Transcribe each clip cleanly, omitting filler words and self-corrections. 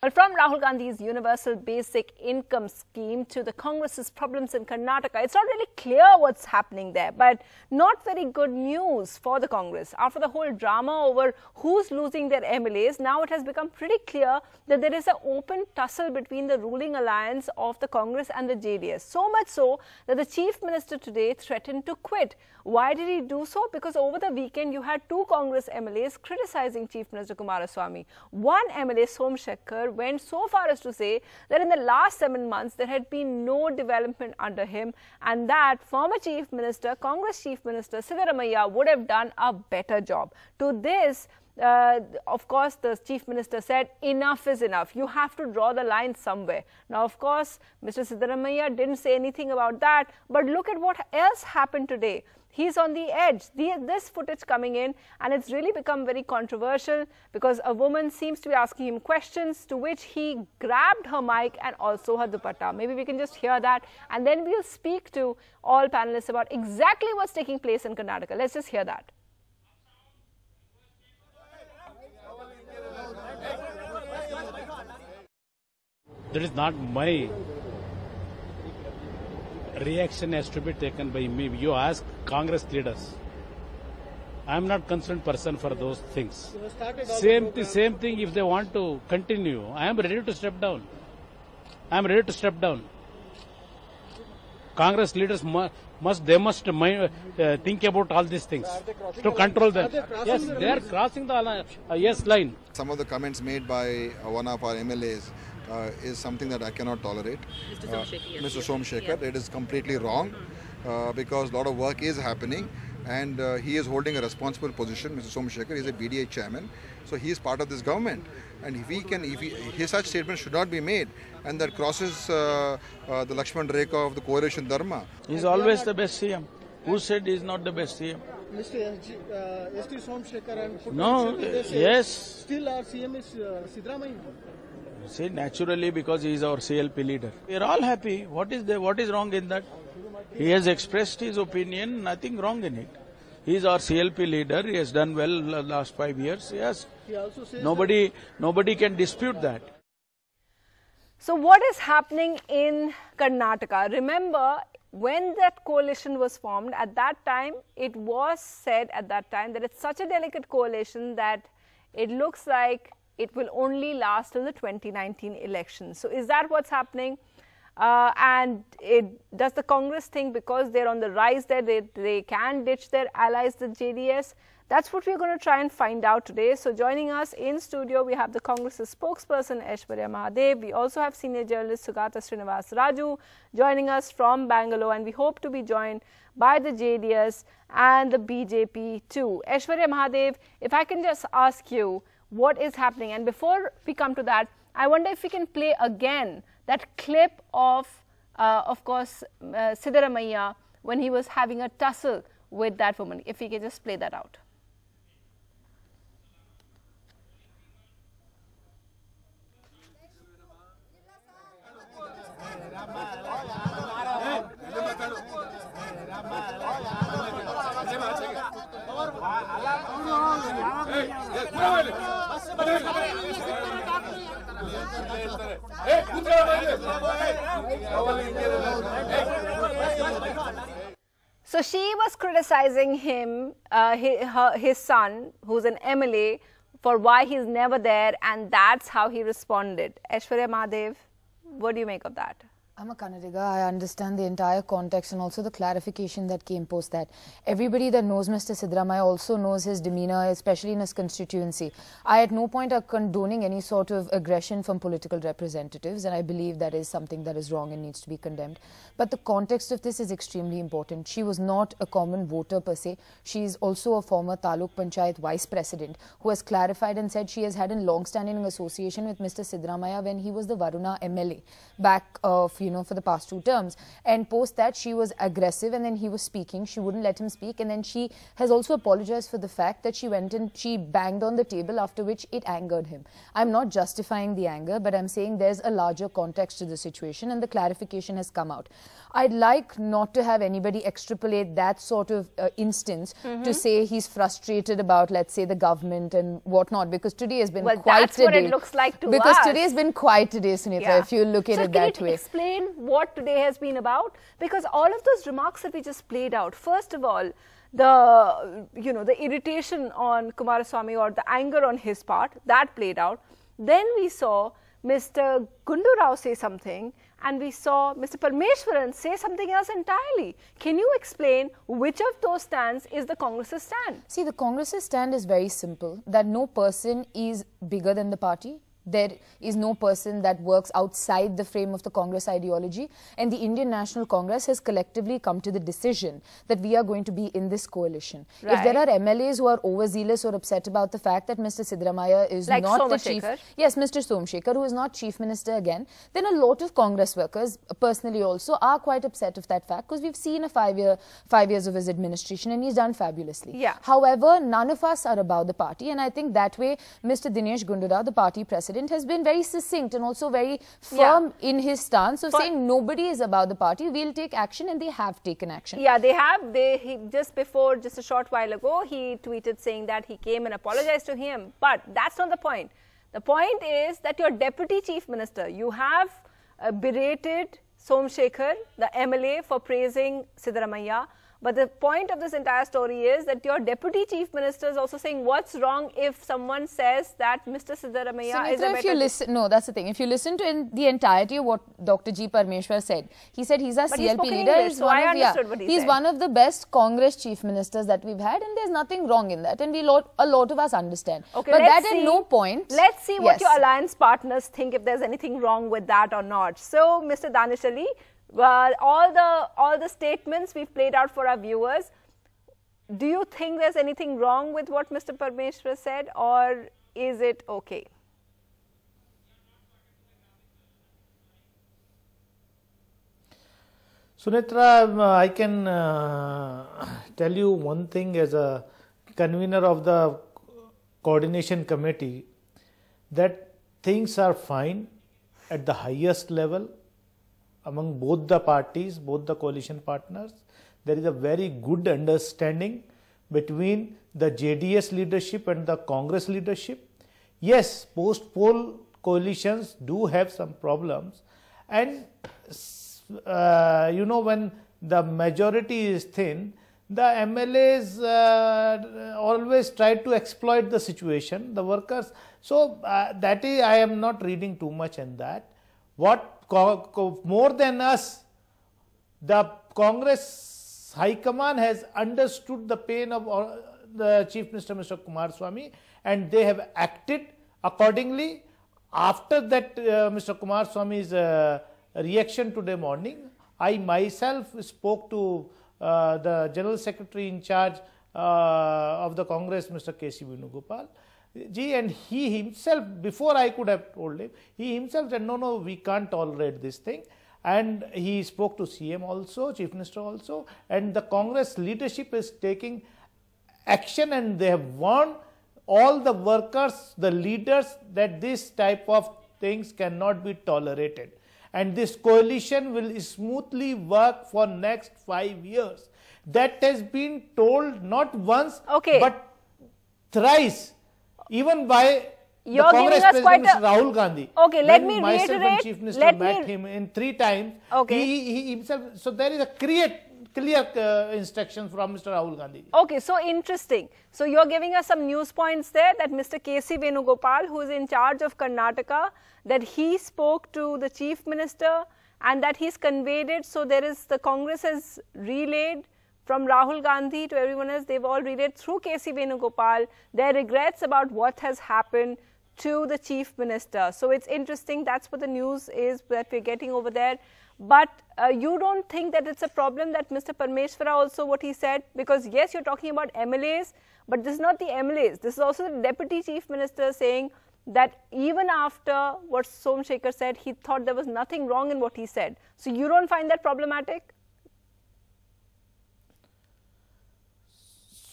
Well, from Rahul Gandhi's universal basic income scheme to the Congress's problems in Karnataka, it's not really clear what's happening there, but not very good news for the Congress. After the whole drama over who's losing their MLAs, now it has become pretty clear that there is an open tussle between the ruling alliance of the Congress and the JDS. So much so that the Chief Minister today threatened to quit. Why did he do so? Because over the weekend, you had two Congress MLAs criticizing Chief Minister Kumaraswamy. One MLA, Somshekhar, went so far as to say that in the last 7 months, there had been no development under him and that former Chief Minister, Congress Chief Minister Siddaramaiah would have done a better job. To this, of course, the Chief Minister said, enough is enough. You have to draw the line somewhere. Now, of course, Mr. Siddaramaiah didn't say anything about that. But look at what else happened today. He's on the edge. This footage coming in, and it's really become very controversial because a woman seems to be asking him questions, to which he grabbed her mic and also her dupatta. Maybe we can just hear that, and then we'll speak to all panelists about exactly what's taking place in Karnataka. Let's just hear that. That is not my reaction has to be taken by me. You ask Congress leaders. I am not concerned person for those things. Same thing if they want to continue. I am ready to step down. I am ready to step down. Congress leaders must think about all these things to control them. Yes, they are crossing the yes line. Some of the comments made by one of our MLAs is something that I cannot tolerate. Mr. Somshekhar, it is completely wrong because a lot of work is happening and he is holding a responsible position. Mr. Somshekhar is a BDA chairman, so he is part of this government. And if such statement should not be made, and that crosses the Lakshman Rekha of the coalition Dharma. He is always the best CM. Who said he is not the best CM? Mr. S.T. Somshekhar and no, yes. Still our CM is Siddaramaiah. See, naturally, because he is our CLP leader. We are all happy. What is wrong in that? He has expressed his opinion, nothing wrong in it. He is our CLP leader. He has done well the last 5 years. Yes. He also says nobody can dispute that. So what is happening in Karnataka? Remember, when that coalition was formed, at that time, it was said at that time that it's such a delicate coalition that it looks like it will only last till the 2019 elections. So is that what's happening? And does the Congress think because they're on the rise there, they can ditch their allies, the JDS? That's what we're going to try and find out today. So joining us in studio, we have the Congress's spokesperson, Aishwarya Mahadev. We also have senior journalist Sugata Srinivas Raju joining us from Bangalore. And we hope to be joined by the JDS and the BJP too. Aishwarya Mahadev, if I can just ask you, what is happening? And before we come to that, I wonder if we can play again that clip of course, Siddaramaiah when he was having a tussle with that woman. If we can just play that out. So she was criticizing him, his son, who's an MLA, for why he's never there, and that's how he responded. Aishwarya Mahadev, what do you make of that? I'm a Kannadiga. I understand the entire context and also the clarification that came post that. Everybody that knows Mr. Siddaramaiah also knows his demeanour, especially in his constituency. I at no point are condoning any sort of aggression from political representatives, and I believe that is something that is wrong and needs to be condemned. But the context of this is extremely important. She was not a common voter per se. She is also a former Taluk Panchayat Vice President who has clarified and said she has had a long-standing association with Mr. Siddaramaiah when he was the Varuna MLA back a few for the past 2 terms. And post that, she was aggressive, and then he was speaking. She wouldn't let him speak, and then she has also apologized for the fact that she went and she banged on the table, after which it angered him. I'm not justifying the anger, but I'm saying there's a larger context to the situation, and the clarification has come out. I'd like not to have anybody extrapolate that sort of instance to say he's frustrated about, let's say, the government and whatnot, because today has been quite a day. That's what it looks like to us. Because today has been quite a day, Sunita, if you look at it that way. Can you explain what today has been about? Because all of those remarks that we just played out, first of all, the irritation on Kumaraswamy or the anger on his part, that played out. Then we saw Mr. Gundu Rao say something, and we saw Mr. Parmeshwaran say something else entirely. Can you explain which of those stands is the Congress's stand? See, the Congress's stand is very simple, that no person is bigger than the party. There is no person that works outside the frame of the Congress ideology, and the Indian National Congress has collectively come to the decision that we are going to be in this coalition. Right. If there are MLAs who are overzealous or upset about the fact that Mr. Siddaramaiah is not the chief... Yes, Mr. Somashekar, who is not chief minister again, then a lot of Congress workers, personally also, are quite upset of that fact, because we've seen a 5 years of his administration, and he's done fabulously. Yeah. However, none of us are about the party, and I think that way Mr. Dinesh Gundura, the party president, has been very succinct and also very firm in his stance of saying nobody is about the party, we'll take action, and they have taken action. Yeah, they have. Just a short while ago, he tweeted saying that he came and apologized to him. But that's not the point. The point is that your deputy chief minister, you have berated Somashekar, the MLA, for praising Siddaramaiah. But the point of this entire story is that your deputy chief minister is also saying what's wrong if someone says that Mr. Siddaramaiah is a better... No, that's the thing. If you listen to the entirety of what Dr. G. Parmeshwar said, he said he's our CLP leader. English, so I understood what he said. He's one of the best Congress chief ministers that we've had, and there's nothing wrong in that. And a lot of us understand. Okay, but that at no point... Let's see what your alliance partners think, if there's anything wrong with that or not. So, Mr. Danish Ali, well, all the statements we've played out for our viewers, do you think there's anything wrong with what Mr. Parmeshwar said, or is it okay? Sunitra, I can tell you one thing as a convener of the coordination committee, that things are fine at the highest level among both the parties, both the coalition partners. There is a very good understanding between the JDS leadership and the Congress leadership. Yes, post-poll coalitions do have some problems, and when the majority is thin, the MLAs always try to exploit the situation, the workers. So that is, I am not reading too much in that. What more than us, the Congress High Command has understood the pain of the Chief Minister, Mr. Kumaraswamy, and they have acted accordingly. After that, Mr. Kumaraswamy's reaction today morning, I myself spoke to the General Secretary in charge of the Congress, Mr. K.C. Venugopal. And he himself, before I could have told him, he himself said, no, we can't tolerate this thing. And he spoke to CM also, Chief Minister also, and the Congress leadership is taking action, and they have warned all the workers, the leaders, that this type of things cannot be tolerated. And this coalition will smoothly work for next 5 years. That has been told not once, but thrice. Even by the Congress President, Mr. Rahul Gandhi. Okay, let me myself reiterate. And Chief Minister met him in 3 times. Okay. He himself. So there is a clear instruction from Mr. Rahul Gandhi. Okay, so interesting. So you're giving us some news points there that Mr. K.C. Venugopal, who is in charge of Karnataka, that he spoke to the Chief Minister and that he's conveyed it. So there is, the Congress has relayed from Rahul Gandhi to everyone else, they've all relayed through K.C. Venugopal their regrets about what has happened to the Chief Minister. So it's interesting, that's what the news is that we're getting over there. But you don't think that it's a problem that Mr. Parmeshwara also what he said? Because yes, you're talking about MLAs, but this is not the MLAs. This is also the Deputy Chief Minister saying that even after what Somshekhar said, he thought there was nothing wrong in what he said. So you don't find that problematic?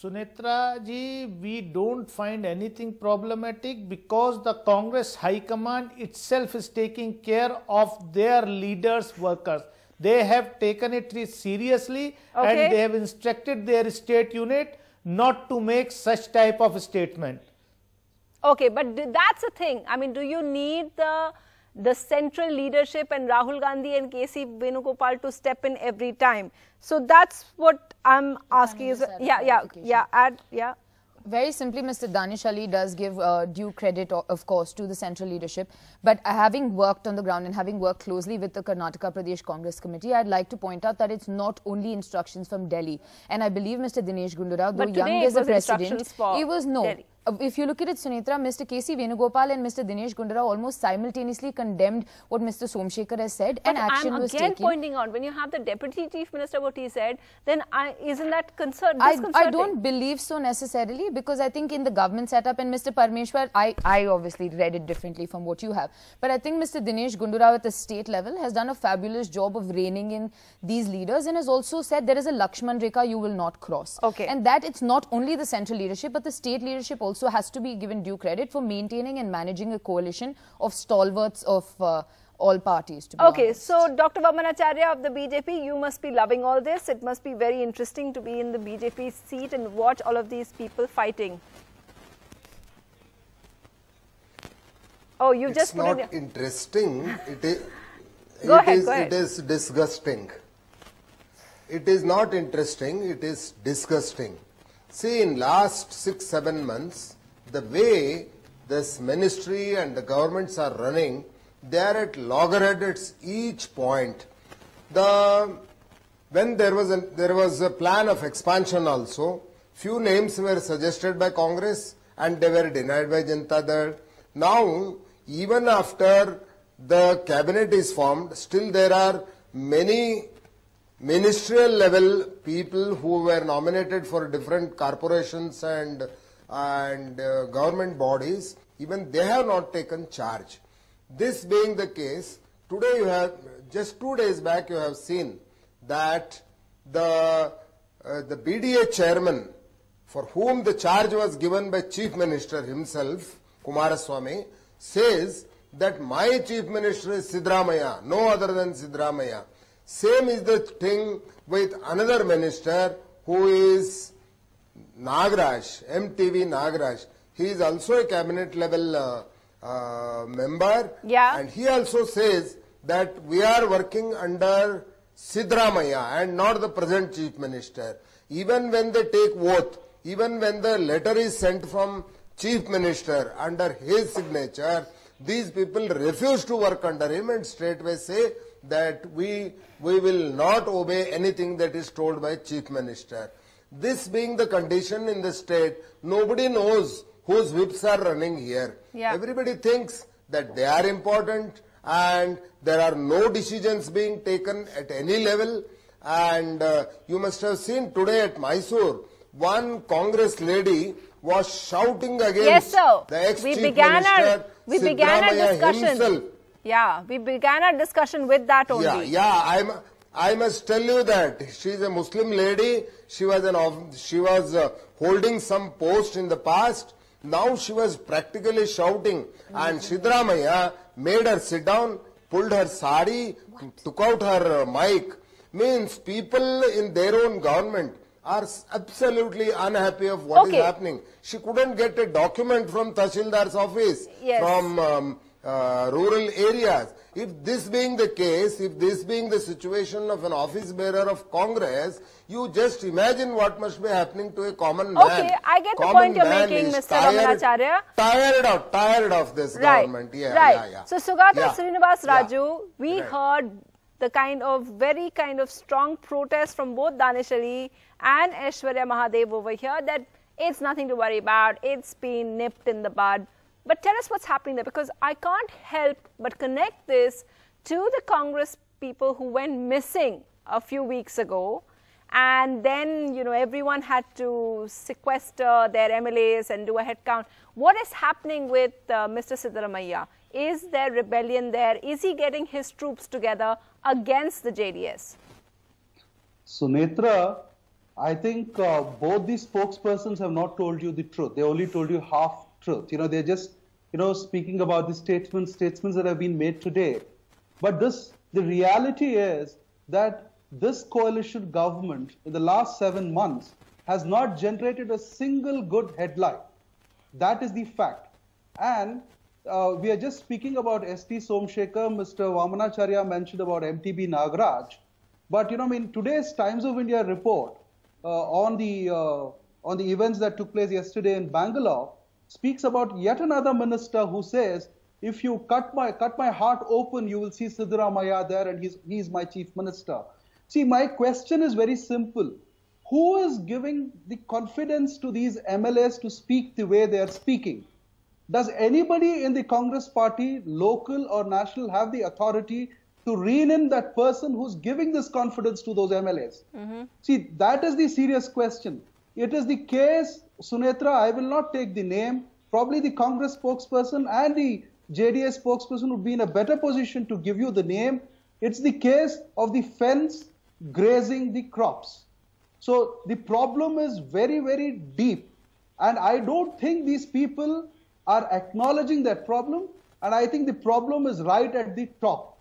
Sunetra ji, we don't find anything problematic because the Congress High Command itself is taking care of their leaders' workers. They have taken it seriously and they have instructed their state unit not to make such type of statement. Okay, but that's the thing. I mean, do you need the central leadership and Rahul Gandhi and KC Venugopal to step in every time? So that's what I'm asking. Is Very simply, Mr. Danish Ali does give due credit, of course, to the central leadership. But having worked on the ground and having worked closely with the Karnataka Pradesh Congress Committee, I'd like to point out that it's not only instructions from Delhi. And I believe Mr. Dinesh Gundurao, though young as a president, it was Delhi. If you look at it, Sunetra, Mr. KC Venugopal and Mr. Dinesh Gundurao almost simultaneously condemned what Mr. Somshekhar has said, and action was taken. I'm again pointing out, when you have the Deputy Chief Minister, what he said, then isn't that disconcerting? I don't believe so necessarily, because I think in the government setup, and Mr. Parmeshwar, I obviously read it differently from what you have, but I think Mr. Dinesh Gundurao at the state level has done a fabulous job of reining in these leaders, and has also said there is a Lakshman Rekha you will not cross. Okay. And that it's not only the central leadership, but the state leadership also has to be given due credit for maintaining and managing a coalition of stalwarts of all parties. To be honest. So Dr. Vamanacharya of the BJP, you must be loving all this. It must be very interesting to be in the BJP seat and watch all of these people fighting. Oh, you it's just put not interesting. It is. Go ahead. It is disgusting. It is not interesting. It is disgusting. See, in last 6-7 months, the way this ministry and the governments are running, they are at loggerheads each point. When there was a plan of expansion also, few names were suggested by Congress and they were denied by Janata Dal. Now, even after the cabinet is formed, still there are many ministerial level people who were nominated for different corporations and government bodies, even they have not taken charge. This being the case, today you have, just 2 days back you have seen that the BDA chairman, for whom the charge was given by Chief Minister himself, Kumaraswamy, says that my Chief Minister is Siddaramaiah, no other than Siddaramaiah. Same is the thing with another minister who is Nagaraj, MTV Nagaraj. He is also a cabinet level member, and he also says that we are working under Siddaramaiah and not the present Chief Minister. Even when they take oath, even when the letter is sent from Chief Minister under his signature, these people refuse to work under him and straightway say that we will not obey anything that is told by Chief Minister. This being the condition in the state, nobody knows whose whips are running here. Everybody thinks that they are important and there are no decisions being taken at any level. And you must have seen today at Mysore, one Congress lady was shouting against the ex-Chief Minister, we began our discussion. Himself. Yeah, we began our discussion with that only. I must tell you that she is a Muslim lady. She was holding some post in the past. Now she was practically shouting, and Siddaramaiah made her sit down, pulled her sari, took out her mic. Means people in their own government are absolutely unhappy of what is happening. She couldn't get a document from Tahsildar's office, from rural areas. If this being the case, if this being the situation of an office bearer of Congress, you just imagine what must be happening to a common man. Okay, I get the point you're making, Mr. Vamanacharya. Tired of this government. So, Sugata Srinivas Raju, we heard the very strong protest from both Danish Ali and Aishwarya Mahadev over here that it's nothing to worry about, it's been nipped in the bud. But tell us what's happening there, because I can't help but connect this to the Congress people who went missing a few weeks ago and then, you know, everyone had to sequester their MLAs and do a head count. What is happening with Mr. Siddaramaiah? Is there rebellion there? Is he getting his troops together against the JDS? Sunetra, I think both these spokespersons have not told you the truth. They only told you half truth. You know, they're just, you know, speaking about the statements that have been made today. But the reality is that this coalition government in the last 7 months has not generated a single good headline. That is the fact. And we are just speaking about ST Somshekar. Mr. Vamanacharya mentioned about MTB Nagaraj. But, you know, I mean, today's Times of India report on the events that took place yesterday in Bangalore speaks about yet another minister who says, if you cut my heart open, you will see Siddaramaiah there, and he's my chief minister. See, my question is very simple. Who is giving the confidence to these MLAs to speak the way they are speaking? Does anybody in the Congress party, local or national, have the authority to rein in that person who's giving this confidence to those MLAs? See, that is the serious question. It is the case, Sunetra, I will not take the name, probably the Congress spokesperson and the JDS spokesperson would be in a better position to give you the name. It's the case of the fence grazing the crops. So the problem is very, very deep. And I don't think these people are acknowledging that problem. And I think the problem is right at the top.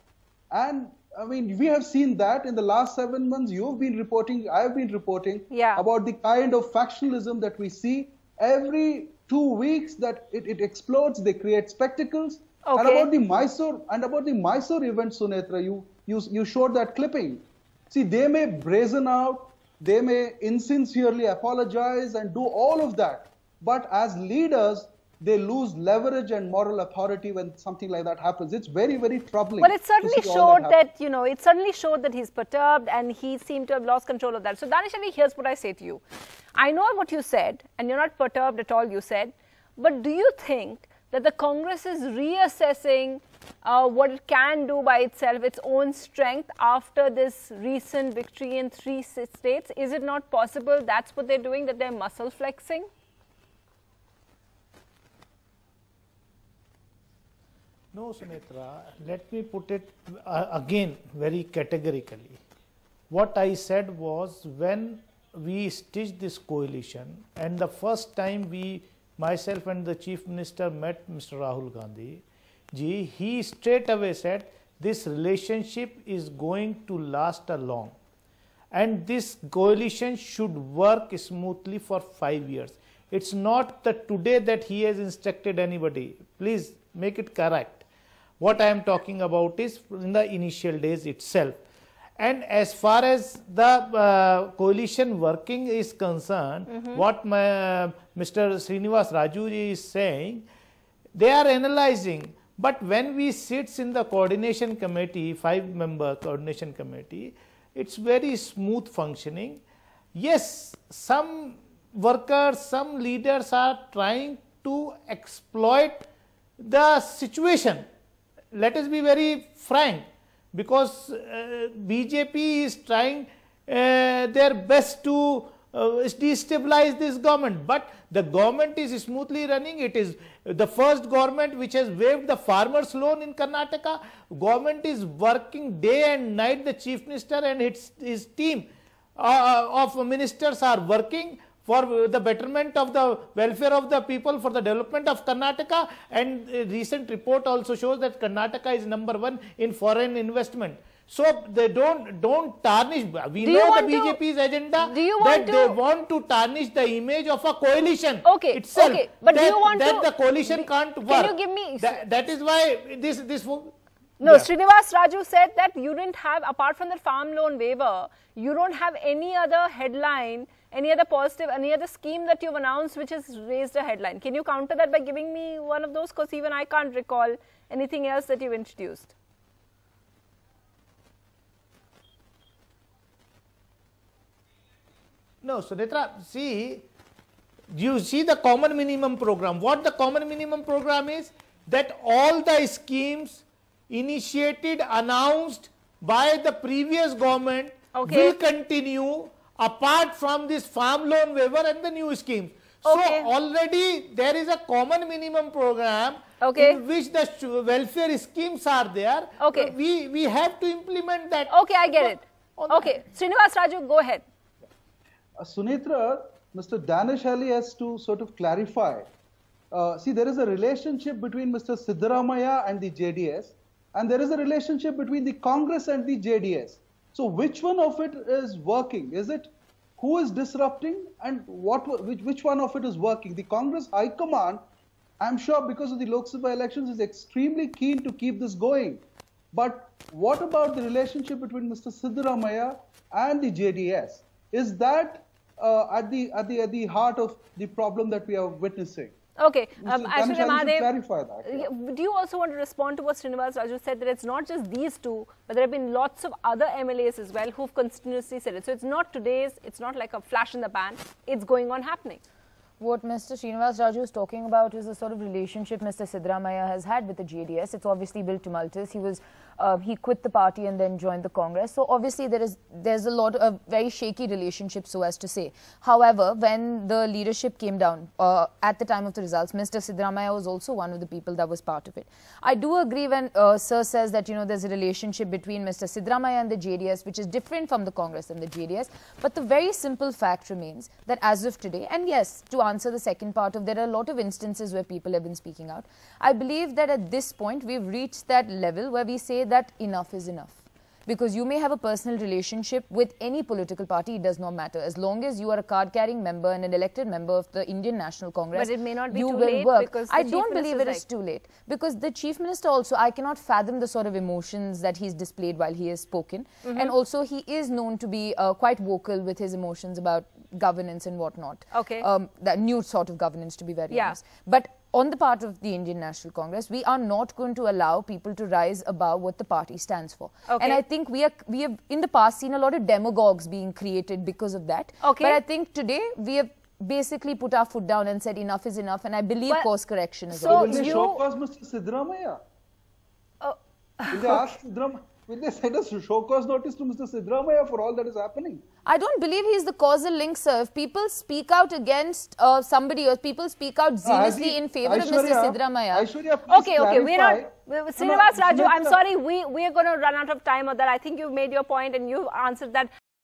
And I mean, we have seen that in the last 7 months. You've been reporting, I've been reporting about the kind of factionalism that we see every 2 weeks, that it explodes, they create spectacles. And about the Mysore event, Sunetra, you showed that clipping. See, they may brazen out, they may insincerely apologize and do all of that. But as leaders, they lose leverage and moral authority when something like that happens. It's very, very troubling. Well, it certainly showed that, you know, it certainly showed that he's perturbed and he seemed to have lost control of that. So, Danish Ali, here's what I say to you. I know what you said, and you're not perturbed at all, you said. But do you think that the Congress is reassessing what it can do by itself, its own strength, after this recent victory in 3 states? Is it not possible that's what they're doing, that they're muscle flexing? No, Sunetra, let me put it again very categorically. What I said was, when we stitched this coalition, and the first time myself and the Chief Minister met Mr. Rahul Gandhi, he straight away said, this relationship is going to last a long. And this coalition should work smoothly for 5 years. It's not that today that he has instructed anybody. Please make it correct. What I am talking about is in the initial days itself. And as far as the coalition working is concerned, what Mr. Srinivas Raju is saying, they are analyzing. But when we sit in the coordination committee, 5-member coordination committee, it's very smooth functioning. Yes, some workers, some leaders are trying to exploit the situation. Let us be very frank, because BJP is trying their best to destabilize this government. But the government is smoothly running. It is the first government which has waived the farmers' loan in Karnataka. Government is working day and night. The Chief Minister and his team of ministers are working for the betterment of the welfare of the people, for the development of Karnataka. And a recent report also shows that Karnataka is #1 in foreign investment. So they don't tarnish. We know the BJP's agenda, that they want to tarnish the image of a coalition itself. Okay, but do you want that the coalition can't work. Can you give me? That is why this. No, Srinivas Raju said that you didn't have, apart from the farm loan waiver, you don't have any other headline, any other positive, any other scheme that you've announced which has raised a headline. Can you counter that by giving me one of those? Because even I can't recall anything else that you've introduced. No, Sunetra, see, you see the common minimum program. What the common minimum program is, that all the schemes initiated, announced by the previous government will continue apart from this farm loan waiver and the new schemes. So already there is a common minimum program in which the welfare schemes are there. We have to implement that. Okay, I get it. Okay, Srinivas Raju, go ahead. Sunitra, Mr. Danish Ali has to sort of clarify. See, there is a relationship between Mr. Siddaramaiah and the JDS, and there is a relationship between the Congress and the JDS. So which one of it is working? Is it who is disrupting and which one of it is working? The Congress High Command, I'm sure because of the Lok Sabha elections, is extremely keen to keep this going. But what about the relationship between Mr. Siddaramaiah and the JDS? Is that at the heart of the problem that we are witnessing? Okay, clarify that. Do you also want to respond to what Srinivas Raju said, that it's not just these two, but there have been lots of other MLAs as well who've continuously said it. So it's not today's, it's not like a flash in the pan, it's going on happening. What Mr. Srinivas Raju is talking about is the sort of relationship Mr. Siddaramaiah has had with the JDS. It's obviously built tumultuous. He quit the party and then joined the Congress. So obviously there's a lot of very shaky relationship, so as to say. However, when the leadership came down at the time of the results, Mr. Siddaramaiah was also one of the people that was part of it. I do agree when Sir says that there's a relationship between Mr. Siddaramaiah and the JDS, which is different from the Congress and the JDS. But the very simple fact remains that as of today, and yes, to answer the second part of, there are a lot of instances where people have been speaking out. I believe that at this point we've reached that level where we say that enough is enough. Because you may have a personal relationship with any political party, it does not matter. As long as you are a card-carrying member and an elected member of the Indian National Congress, but it may not be you too will late work. Because I don't believe it is too late. Because the Chief Minister also, I cannot fathom the sort of emotions that he's displayed while he has spoken. And also he is known to be quite vocal with his emotions about governance and whatnot. That new sort of governance, to be very honest. But on the part of the Indian National Congress, we are not going to allow people to rise above what the party stands for. And I think we have in the past seen a lot of demagogues being created because of that. But I think today we have basically put our foot down and said enough is enough, and I believe course correction is Will they show cause Mr. Siddaramaiah? Will they ask Siddaramaiah? Will they send a show cause notice to Mr. Siddaramaiah for all that is happening? I don't believe he is the causal link, sir. If people speak out against somebody or people speak out zealously in favor of Mr. Siddaramaiah. Okay, we're not. Srinivas Raju, I'm sorry, we are going to run out of time on that. I think you've made your point and you've answered that.